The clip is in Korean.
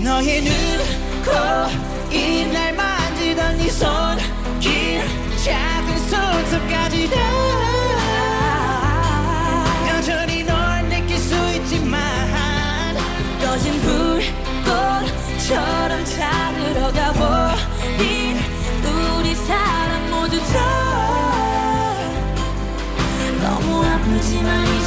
너의 눈, 코, 입 날 만지던 네 손길 작은 손톱까지 다 여전히 널 느낄 수 있지만 꺼진 불꽃처럼 타들어가 버린 우리 사랑 모두 다 너무 아프지만